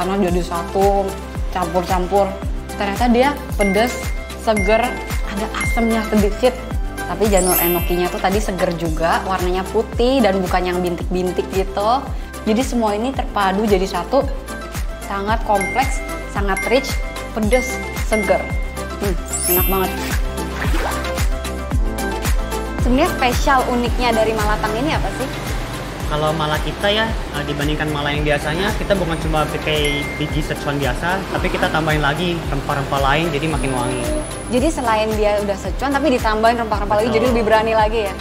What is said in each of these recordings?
karena jadi satu, campur-campur. Ternyata dia pedas, seger, ada asamnya sedikit. Tapi janur enokinya tuh tadi seger juga, warnanya putih dan bukan yang bintik-bintik gitu. Jadi semua ini terpadu jadi satu, sangat kompleks, sangat rich, pedas, seger. Enak banget. Sebenarnya spesial uniknya dari malatang ini apa sih? Kalau mala kita ya, dibandingkan mala yang biasanya, kita bukan cuma pakai biji Szechuan biasa, tapi kita tambahin lagi rempah-rempah lain jadi makin wangi. Jadi selain dia udah Szechuan, tapi ditambahin rempah-rempah lagi jadi lebih berani lagi ya?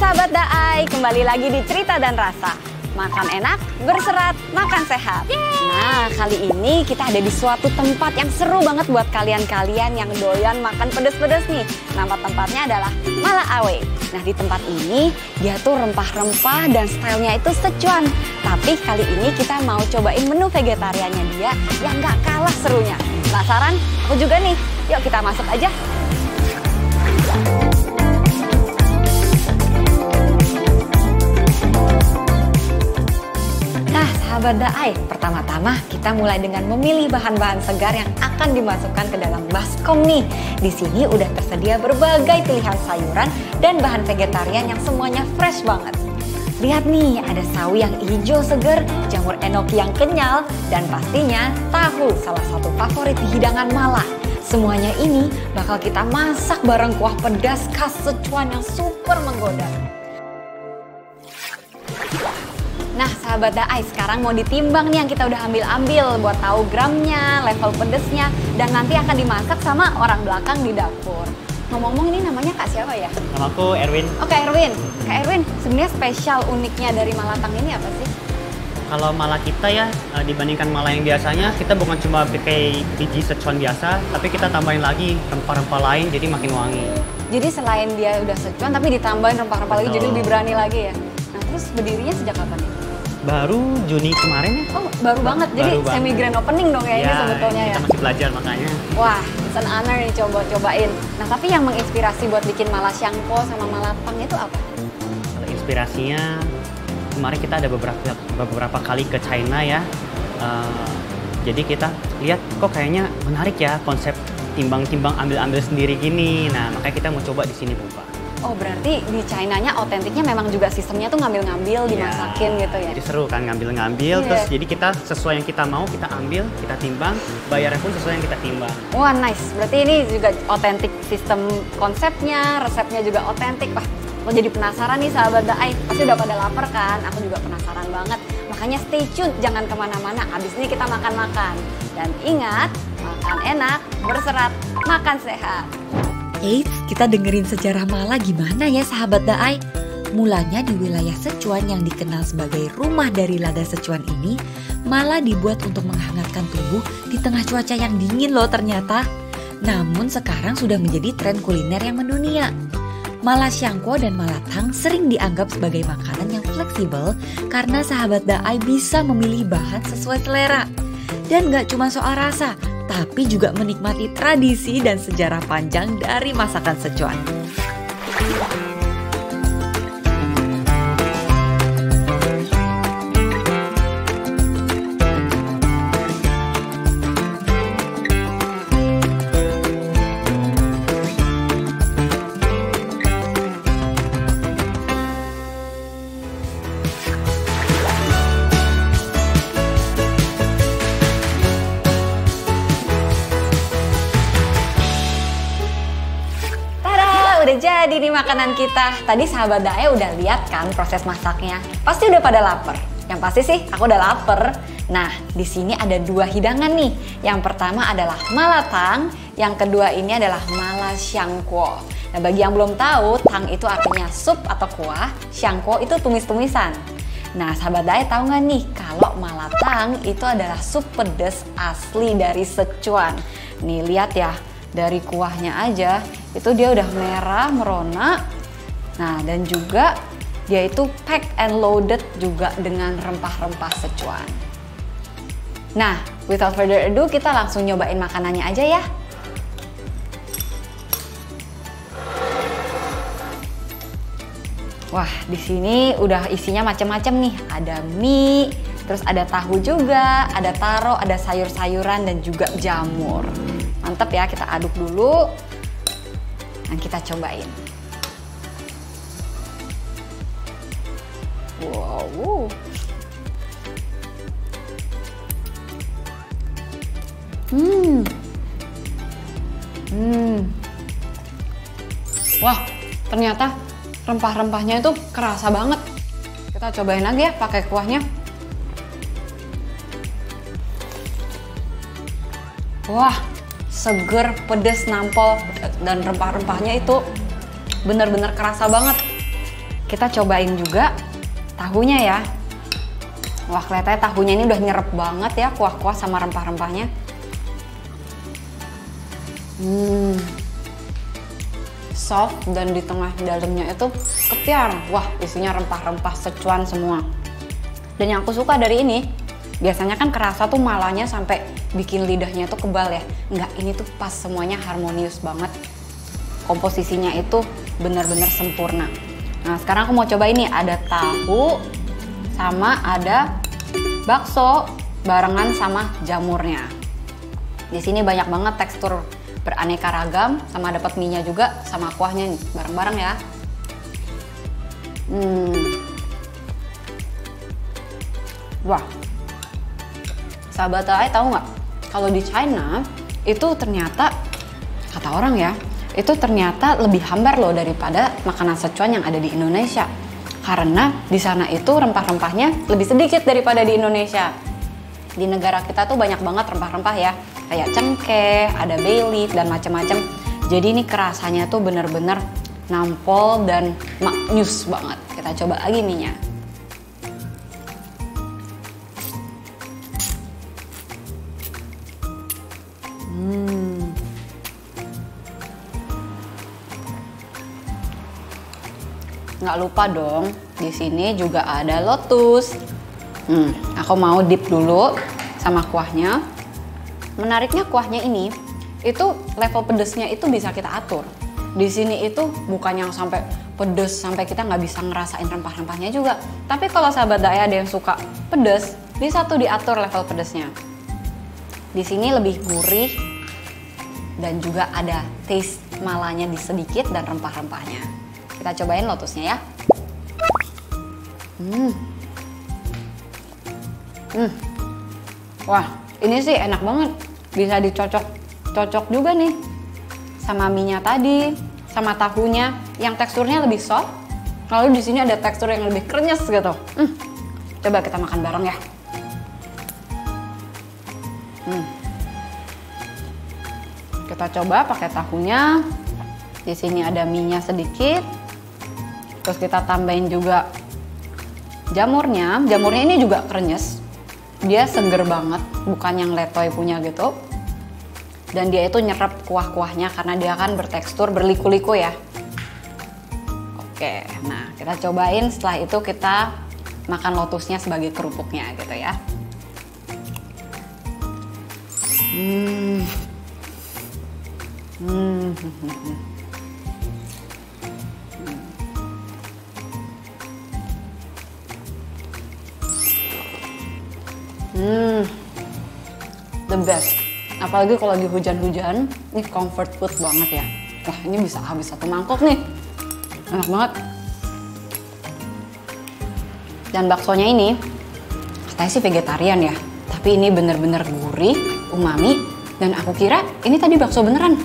Sahabat Daai, kembali lagi di Cerita dan Rasa. Makan enak, berserat, makan sehat. Nah, kali ini kita ada di suatu tempat yang seru banget buat kalian-kalian yang doyan makan pedes-pedes nih. Nama tempatnya adalah Mala Awe. Nah, di tempat ini dia tuh rempah-rempah dan stylenya itu Szechuan. Tapi kali ini kita mau cobain menu vegetariannya dia yang gak kalah serunya. Penasaran? Aku juga nih. Yuk kita masuk aja. Sahabat Daai, pertama-tama kita mulai dengan memilih bahan-bahan segar yang akan dimasukkan ke dalam baskom nih. Di sini udah tersedia berbagai pilihan sayuran dan bahan vegetarian yang semuanya fresh banget. Lihat nih, ada sawi yang hijau segar, jamur enoki yang kenyal, dan pastinya tahu, salah satu favorit hidangan Mala. Semuanya ini bakal kita masak bareng kuah pedas khas Szechuan yang super menggoda. Nah sahabat Daai, sekarang mau ditimbang nih yang kita udah ambil-ambil buat tahu gramnya, level pedesnya, dan nanti akan dimasak sama orang belakang di dapur. Ngomong-ngomong ini namanya Kak siapa ya? Namaku Erwin. Oh Kak Erwin. Kak Erwin, sebenarnya spesial uniknya dari malatang ini apa sih? Kalau mala kita ya, dibandingkan mala yang biasanya, kita bukan cuma pakai biji Szechuan biasa, tapi kita tambahin lagi rempah-rempah lain jadi makin wangi. Jadi selain dia udah Szechuan, tapi ditambahin rempah-rempah lagi jadi lebih berani lagi ya? Nah terus berdirinya sejak kapan ya? Baru Juni kemarin ya. Oh baru banget, jadi semi grand opening dong ya ini sebetulnya ya? Kita masih belajar makanya. Wah, it's an honor nih cobain. Nah tapi yang menginspirasi buat bikin mala syangko sama malatang itu apa? Kalau inspirasinya, kemarin kita ada beberapa kali ke China ya. Jadi kita lihat kok kayaknya menarik ya konsep timbang-timbang ambil-ambil sendiri gini. Nah makanya kita mau coba di sini Pak. Oh berarti di China-nya otentiknya memang juga sistemnya tuh ngambil-ngambil, dimasakin gitu ya? Jadi seru kan ngambil-ngambil, terus jadi kita sesuai yang kita mau kita ambil, kita timbang, bayarnya pun sesuai yang kita timbang. Wah nice, berarti ini juga otentik sistem konsepnya, resepnya juga otentik. Wah, aku jadi penasaran nih sahabat Daai, pasti udah pada lapar kan? Aku juga penasaran banget, makanya stay tune, jangan kemana-mana, abis ini kita makan-makan. Dan ingat, makan enak, berserat, makan sehat. Eits, kita dengerin sejarah Mala gimana ya sahabat Daai? Mulanya di wilayah Szechuan yang dikenal sebagai rumah dari lada Szechuan ini, Mala dibuat untuk menghangatkan tubuh di tengah cuaca yang dingin loh ternyata. Namun sekarang sudah menjadi tren kuliner yang mendunia. Mala syangko dan malatang sering dianggap sebagai makanan yang fleksibel karena sahabat Daai bisa memilih bahan sesuai selera. Dan gak cuma soal rasa, tapi juga menikmati tradisi dan sejarah panjang dari masakan Szechuan. Udah jadi nih makanan kita. Tadi sahabat Daai udah lihat kan proses masaknya. Pasti udah pada lapar. Yang pasti sih aku udah lapar. Nah, di sini ada dua hidangan nih. Yang pertama adalah malatang, Yang kedua ini adalah mala xiangguo. Nah, bagi yang belum tahu, tang itu artinya sup atau kuah, xiangguo itu tumis-tumisan. Nah, sahabat Dae tahu nggak nih kalau malatang itu adalah sup pedas asli dari Sichuan. Nih lihat ya, dari kuahnya aja itu dia udah merah merona. Nah, dan juga dia itu packed and loaded juga dengan rempah-rempah Sichuan. Nah, without further ado, kita langsung nyobain makanannya aja ya. Wah, di sini udah isinya macam-macam nih. Ada mie, terus ada tahu juga, ada taro, ada sayur-sayuran dan juga jamur. Mantap ya, kita aduk dulu. Dan kita cobain. Wow. Wah, ternyata rempah-rempahnya itu kerasa banget. Kita cobain lagi ya pakai kuahnya. Wah, seger, pedes, nampol, dan rempah-rempahnya itu bener-bener kerasa banget. Kita cobain juga tahunya ya. Wah, kelihatannya tahunya ini udah nyerep banget ya, kuah-kuah sama rempah-rempahnya. Soft, dan di tengah dalamnya itu kepiar. Wah, isinya rempah-rempah Sichuan semua. Dan yang aku suka dari ini, biasanya kan kerasa tuh malanya sampai bikin lidahnya tuh kebal ya. Enggak, ini tuh pas, semuanya harmonius banget. Komposisinya itu benar-benar sempurna. Nah, sekarang aku mau coba ini, ada tahu sama ada bakso barengan sama jamurnya. Di sini banyak banget tekstur beraneka ragam, sama dapat mie-nya juga sama kuahnya nih, bareng-bareng ya. Wah, sahabat Dae tahu nggak? Kalau di China itu ternyata, kata orang ya, itu ternyata lebih hambar loh daripada makanan Sichuan yang ada di Indonesia. Karena di sana itu rempah-rempahnya lebih sedikit daripada di Indonesia. Di negara kita tuh banyak banget rempah-rempah ya, kayak cengkeh, ada bay leaf, dan macam-macam. Jadi ini kerasanya tuh bener-bener nampol dan maknyus banget. Kita coba lagi mie-nya. Nggak lupa dong, di sini juga ada lotus. Aku mau dip dulu sama kuahnya. Menariknya kuahnya ini, itu level pedesnya itu bisa kita atur. Di sini itu bukan yang sampai pedes sampai kita nggak bisa ngerasain rempah-rempahnya juga. Tapi kalau sahabat Dae ada yang suka pedes, bisa tuh diatur level pedesnya. Di sini lebih gurih dan juga ada taste malanya di sedikit dan rempah-rempahnya. Kita cobain lotusnya ya. Wah, ini sih enak banget. Bisa dicocok juga nih sama mie-nya tadi, sama tahunya yang teksturnya lebih soft. Lalu di sini ada tekstur yang lebih krenyes gitu. Coba kita makan bareng ya. Kita coba pakai tahunya. Di sini ada mie-nya sedikit. Terus kita tambahin juga jamurnya. Jamurnya ini juga krenyes. Dia seger banget, bukan yang letoy punya gitu. Dan dia itu nyerap kuah-kuahnya karena dia kan bertekstur berliku-liku ya. Oke, nah kita cobain, setelah itu kita makan lotusnya sebagai kerupuknya gitu ya. The best. Apalagi kalau lagi hujan-hujan, ini comfort food banget ya. Wah, ini bisa habis satu mangkok nih. Enak banget. Dan baksonya ini, katanya sih vegetarian ya. Tapi ini bener-bener gurih, umami. Dan aku kira ini tadi bakso beneran.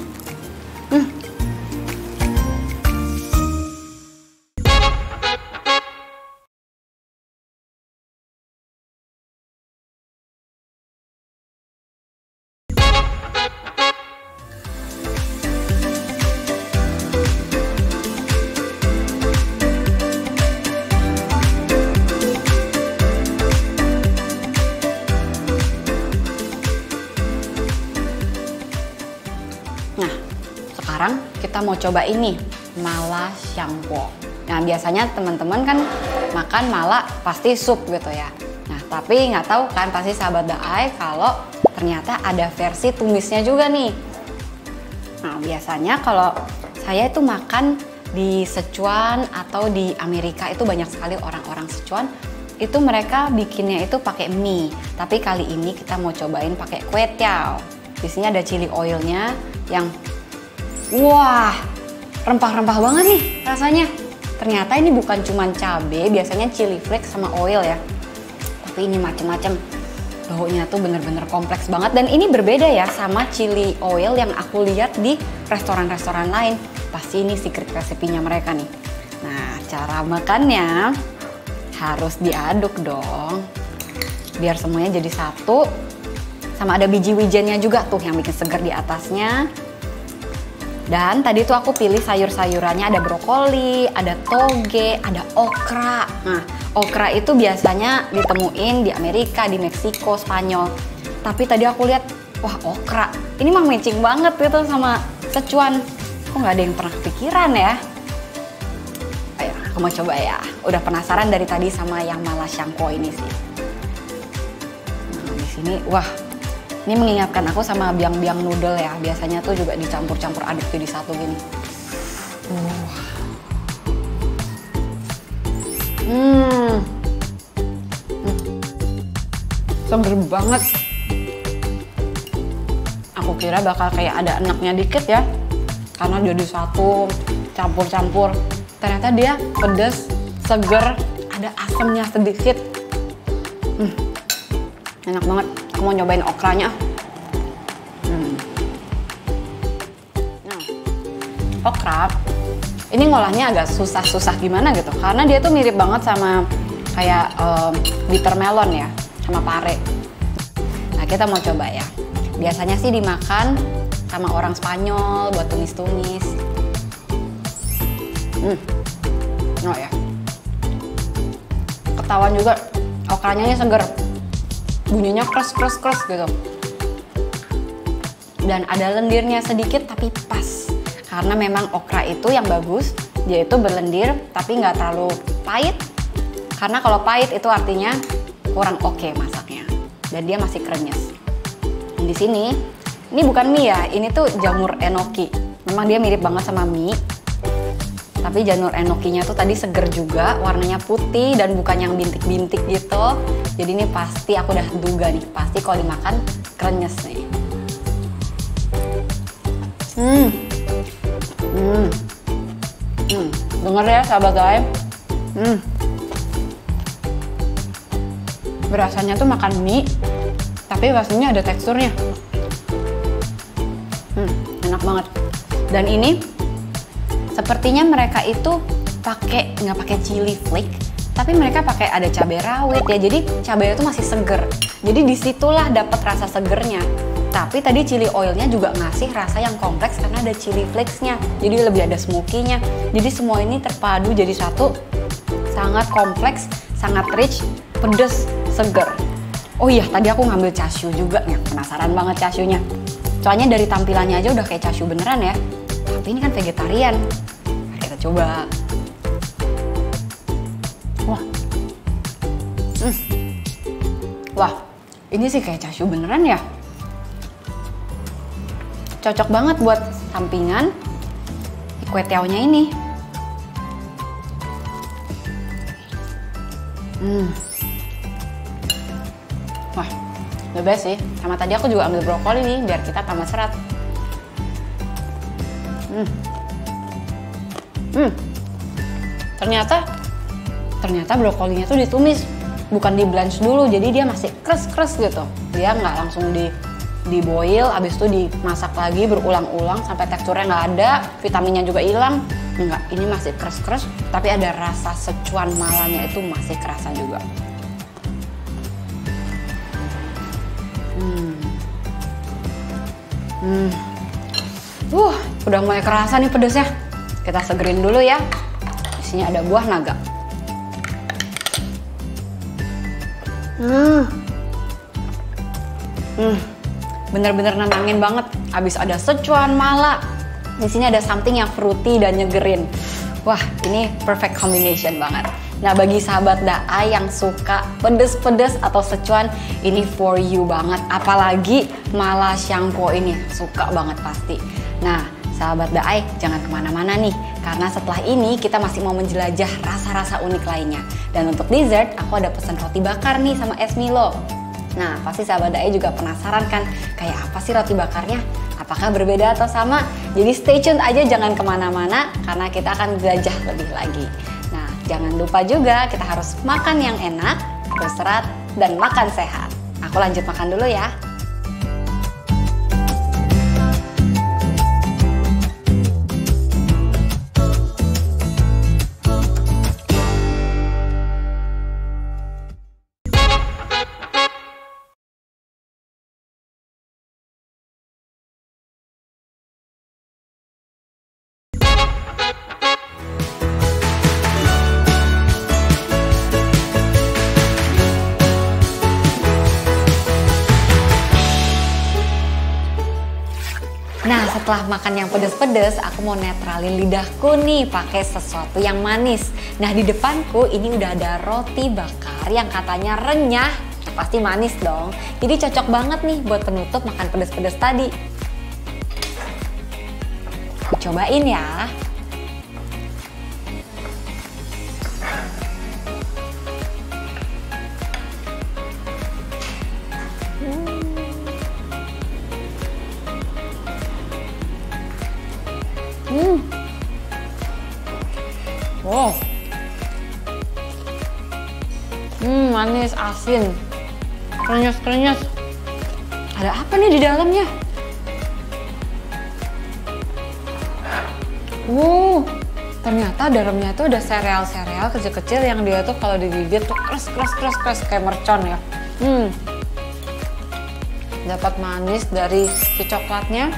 sekarang kita mau coba ini, mala xiangguo. Nah, biasanya teman-teman kan makan mala pasti sup gitu ya. Nah, tapi nggak tahu kan pasti sahabat Daai kalau ternyata ada versi tumisnya juga nih. Nah, biasanya kalau saya itu makan di Sichuan atau di Amerika itu banyak sekali orang-orang Sichuan itu mereka bikinnya itu pakai mie. Tapi kali ini kita mau cobain pakai kue tiao. Di sini ada chili oilnya yang wah, rempah-rempah banget nih rasanya. Ternyata ini bukan cuma cabai, biasanya chili flakes sama oil ya. Tapi ini macem-macem. Baunya tuh bener-bener kompleks banget. Dan ini berbeda ya sama chili oil yang aku lihat di restoran-restoran lain. Pasti ini secret resepinya mereka nih. Nah, cara makannya harus diaduk dong. Biar semuanya jadi satu. Sama ada biji wijennya juga tuh yang bikin segar di atasnya. Dan tadi tuh aku pilih sayur-sayurannya, ada brokoli, ada toge, ada okra. Nah, okra itu biasanya ditemuin di Amerika, di Meksiko, Spanyol. Tapi tadi aku lihat, wah okra, ini mah matching banget gitu sama Sichuan. Kok nggak ada yang pernah kepikiran ya? Ayo, aku mau coba ya. Udah penasaran dari tadi sama yang mala xiangguo ini sih. Nah, di sini, wah. Ini mengingatkan aku sama biang-biang noodle ya. Biasanya tuh juga dicampur-campur aduk jadi satu gini. Seger banget. Aku kira bakal kayak ada enaknya dikit ya. Karena jadi satu, campur-campur. Ternyata dia pedas, seger, ada asamnya sedikit. Enak banget. Aku mau nyobain okranya. Nah, okra ini ngolahnya agak susah-susah gimana gitu, karena dia tuh mirip banget sama kayak bitter melon ya, sama pare. Nah, kita mau coba ya. Biasanya sih dimakan sama orang Spanyol buat tumis-tumis. Oh ya, ketahuan juga okranya ini seger. Bunyinya kres gitu. Dan ada lendirnya sedikit tapi pas. Karena memang okra itu yang bagus, dia itu berlendir tapi nggak terlalu pahit. Karena kalau pahit itu artinya kurang oke masaknya. Dan dia masih krenyes. Di sini, ini bukan mie ya, ini tuh jamur enoki. Memang dia mirip banget sama mie. Tapi janur enokinya tuh tadi seger juga, warnanya putih dan bukan yang bintik-bintik gitu. Jadi ini pasti aku udah duga nih, pasti kalau dimakan krenyes nih. Denger ya sahabat Daai. Berasanya tuh makan mie, tapi rasanya ada teksturnya. Enak banget. Dan ini sepertinya mereka itu nggak pakai chili flake, tapi mereka pakai ada cabai rawit ya. Jadi cabai itu masih seger. Jadi disitulah dapat rasa segernya. Tapi tadi chili oilnya juga ngasih rasa yang kompleks karena ada chili flakes-nya. Jadi lebih ada smoky-nya. Jadi semua ini terpadu jadi satu. Sangat kompleks, sangat rich, pedes, seger. Oh iya, tadi aku ngambil chashu juga nih. Penasaran banget chashunya. Soalnya dari tampilannya aja udah kayak chashu beneran ya. Tapi ini kan vegetarian. Mari kita coba. Wah. Wah, ini sih kayak chashu beneran ya. Cocok banget buat sampingan kue tiaonya ini. Wah, the best sih. Sama tadi aku juga ambil brokoli nih biar kita tambah serat. Ternyata brokolinya tuh ditumis, bukan di blanch dulu, jadi dia masih kres gitu. Dia nggak langsung di boil, abis itu dimasak lagi berulang-ulang sampai teksturnya nggak ada, vitaminnya juga hilang. Enggak, ini masih kres, tapi ada rasa Sichuan malanya itu masih kerasa juga. Udah mulai kerasa nih pedesnya. Kita segerin dulu ya. Di sini ada buah naga. Bener-bener nenangin banget. Abis ada Sichuan mala, Di sini ada something yang fruity dan nyegerin. Wah, ini perfect combination banget. Nah, bagi sahabat Daai yang suka pedes-pedes atau Sichuan, ini for you banget. Apalagi mala xiangpo ini, suka banget pasti. Nah, sahabat Daai jangan kemana-mana nih, karena setelah ini kita masih mau menjelajah rasa-rasa unik lainnya. Dan untuk dessert, aku ada pesan roti bakar nih sama es Milo. Nah, pasti sahabat Daai juga penasaran kan, kayak apa sih roti bakarnya? Apakah berbeda atau sama? Jadi stay tune aja, jangan kemana-mana, karena kita akan belajar lebih lagi. Nah, jangan lupa juga kita harus makan yang enak, berserat, dan makan sehat. Aku lanjut makan dulu ya. Nah, setelah makan yang pedas-pedas, aku mau netralin lidahku nih pakai sesuatu yang manis. Nah, di depanku ini udah ada roti bakar yang katanya renyah, pasti manis dong. Jadi cocok banget nih buat penutup makan pedas-pedas tadi. Cobain ya. Wow. Manis, asin, krenyes-krenyes. Ada apa nih di dalamnya? Ternyata dalamnya tuh ada sereal-sereal kecil-kecil yang dia tuh kalau digigit tuh kres kayak mercon ya. Dapat manis dari si coklatnya.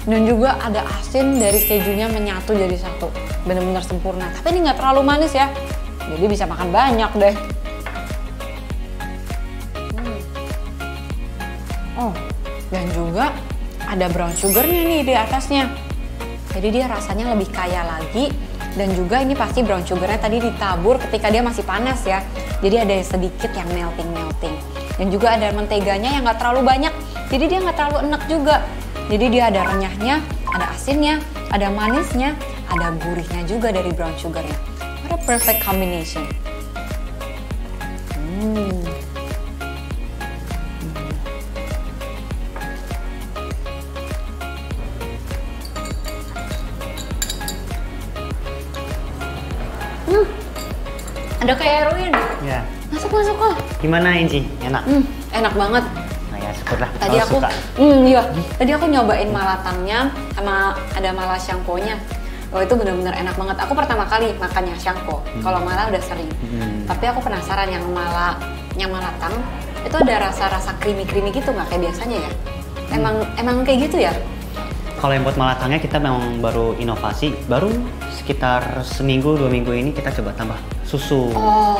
Dan juga ada asin dari kejunya menyatu jadi satu. Bener-bener sempurna. Tapi ini nggak terlalu manis ya. Jadi bisa makan banyak deh. Oh, dan juga ada brown sugarnya nih di atasnya. Jadi dia rasanya lebih kaya lagi. Dan juga ini pasti brown sugarnya tadi ditabur ketika dia masih panas ya. Jadi ada sedikit yang melting. Dan juga ada menteganya yang nggak terlalu banyak. Jadi dia nggak terlalu enak juga. Jadi dia ada renyahnya, ada asinnya, ada manisnya, ada gurihnya juga dari brown sugarnya. What a perfect combination. Ada kayak Erwin. Ya. Masuk kok. Gimana Inci? Enak? Enak banget. Nah ya, syukurlah. Tadi Kalau aku, suka. iya. Tadi aku nyobain malatangnya sama ada mala xiangpo-nya. Oh, itu benar-benar enak banget. Aku pertama kali makannya xiangpo. Kalau mala udah sering. Tapi aku penasaran yang malatang itu ada rasa-rasa creamy gitu nggak kayak biasanya ya? Emang kayak gitu ya? Kalau yang buat malatangnya kita memang baru inovasi, baru sekitar seminggu 2 minggu ini kita coba tambah susu.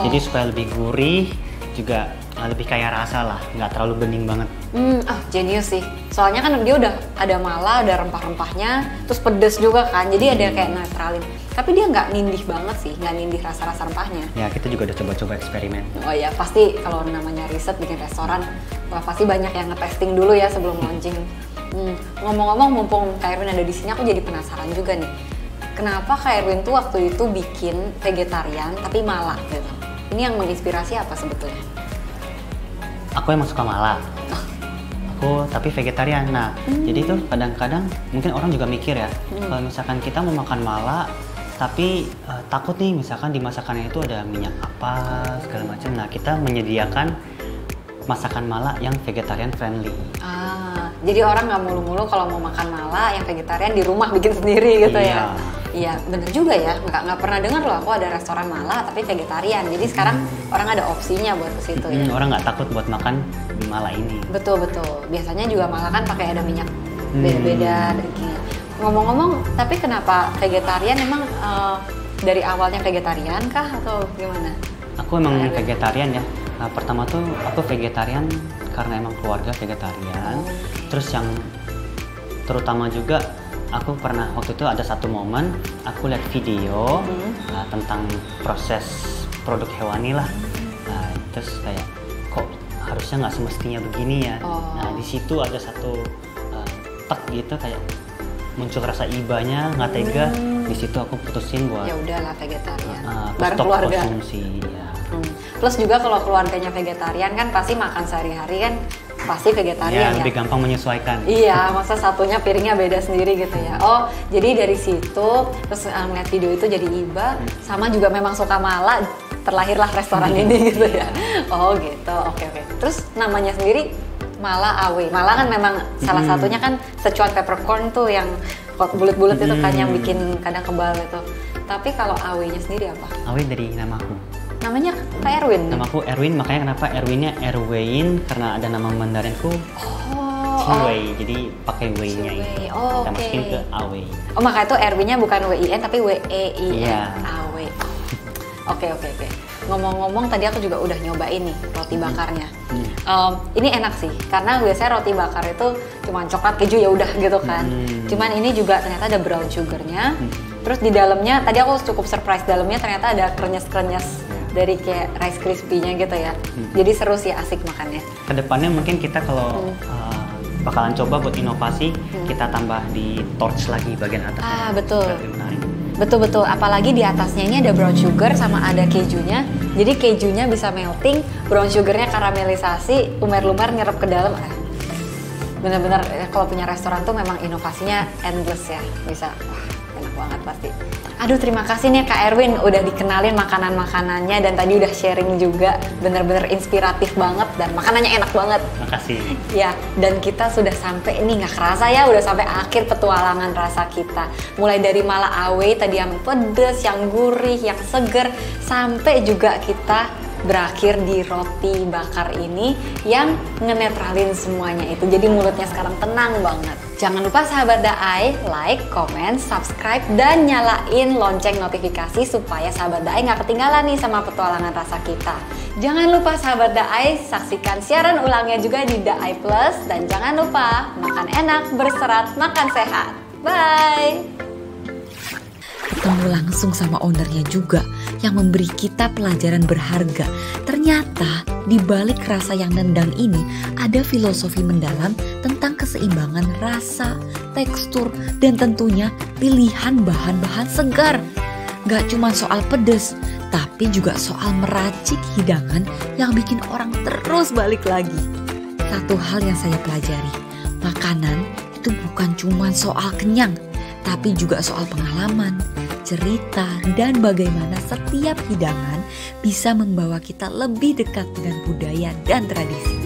Jadi supaya lebih gurih, juga lebih kaya rasa lah, nggak terlalu bening banget. Genius sih. Soalnya kan dia udah ada mala, ada rempah-rempahnya, terus pedes juga kan, jadi ada kayak netralin. Tapi dia nggak nindih banget sih, nggak nindih rasa-rasa rempahnya. Ya, kita juga udah coba-coba eksperimen. Oh ya, pasti kalau namanya riset bikin restoran, wah pasti banyak yang ngetesting dulu ya sebelum launching. Ngomong-ngomong, mumpung Kak Erwin ada di sini, aku jadi penasaran juga nih. Kenapa Kak Erwin tuh waktu itu bikin vegetarian tapi mala gitu? Ini yang menginspirasi apa sebetulnya? Aku emang suka mala. Aku tapi vegetarian. Nah, jadi tuh kadang-kadang mungkin orang juga mikir ya, kalau misalkan kita mau makan mala, tapi takut nih misalkan di masakannya itu ada minyak apa segala macam. Nah, kita menyediakan masakan mala yang vegetarian friendly. Jadi orang nggak mulu-mulu kalau mau makan mala yang vegetarian di rumah bikin sendiri gitu ya? Iya, bener juga ya. Nggak pernah dengar loh aku ada restoran mala tapi vegetarian. Jadi sekarang orang ada opsinya buat ke situ ya. Orang nggak takut buat makan mala ini. Betul. Biasanya juga mala kan pakai ada minyak beda-beda dagingnya. Ngomong-ngomong, tapi kenapa vegetarian? Emang dari awalnya vegetarian kah atau gimana? Aku emang vegetarian ya. Nah, pertama tuh aku vegetarian karena emang keluarga vegetarian. Terus yang terutama juga aku pernah waktu itu ada satu momen aku lihat video tentang proses produk hewani lah. Terus kayak kok harusnya nggak semestinya begini ya. Nah di situ ada satu tek gitu kayak muncul rasa ibanya, nggak tega. Di situ aku putusin buat ya udahlah vegetarian. Bareng keluarga. Konsumsi, ya. Plus juga kalau keluarganya vegetarian kan pasti makan sehari-hari kan pasti vegetarian ya. Lebih gampang menyesuaikan. Iya, masa satunya piringnya beda sendiri gitu ya. Oh, jadi dari situ terus ngeliat video itu jadi iba, sama juga memang suka mala, terlahirlah restoran ini gitu ya. Oh gitu, oke. Terus namanya sendiri Mala Awe. Mala kan memang salah satunya kan Szechuan peppercorn tuh yang bulat-bulat itu kan yang bikin kadang kebal itu. Tapi kalau Awe-nya sendiri apa? Awe dari namaku. Namanya Kak Erwin? Namaku Erwin, makanya kenapa Erwinnya Erwin karena ada nama Mandarinku Chiwei, jadi pakai W-nya ini. Kita masukin ke Awe. Oh, maka itu Erwinnya bukan W-I-N tapi W-E-I-N. Iya. Awe. Oke. Ngomong-ngomong tadi aku juga udah nyobain nih roti bakarnya. Ini enak sih, karena biasanya roti bakar itu cuma coklat keju ya udah gitu kan. Cuman ini juga ternyata ada brown sugarnya. Terus di dalamnya tadi aku cukup surprise, dalamnya ternyata ada krenyes-krenyes dari kayak rice crispy-nya gitu ya. Jadi seru sih, asik makannya. Kedepannya mungkin kita kalau bakalan coba buat inovasi, kita tambah di torch lagi bagian atas. Betul. Lebih menarik. Betul, apalagi di atasnya ini ada brown sugar sama ada kejunya. Jadi kejunya bisa melting, brown sugarnya karamelisasi, lumer-lumer nyerap ke dalam. Bener-bener kalau punya restoran tuh memang inovasinya endless ya, bisa. Wah, enak banget pasti. Aduh, terima kasih nih Kak Erwin udah dikenalin makanan-makanannya dan tadi udah sharing juga, bener-bener inspiratif banget dan makanannya enak banget. Makasih. Ya, dan kita sudah sampai ini, nggak kerasa ya udah sampai akhir petualangan rasa kita. Mulai dari Mala Awe tadi yang pedes, yang gurih, yang seger, sampai juga kita berakhir di roti bakar ini yang ngenetralin semuanya itu. Jadi mulutnya sekarang tenang banget. Jangan lupa sahabat Daai, like, comment, subscribe, dan nyalain lonceng notifikasi supaya sahabat Daai nggak ketinggalan nih sama petualangan rasa kita. Jangan lupa sahabat Daai, saksikan siaran ulangnya juga di Daai Plus. Dan jangan lupa, makan enak, berserat, makan sehat. Bye! Ketemu langsung sama ownernya juga yang memberi kita pelajaran berharga. Ternyata di balik rasa yang nendang ini ada filosofi mendalam tentang keseimbangan rasa, tekstur, dan tentunya pilihan bahan-bahan segar. Gak cuma soal pedes, tapi juga soal meracik hidangan yang bikin orang terus balik lagi. Satu hal yang saya pelajari, makanan itu bukan cuma soal kenyang, tapi juga soal pengalaman, cerita, dan bagaimana setiap hidangan bisa membawa kita lebih dekat dengan budaya dan tradisi.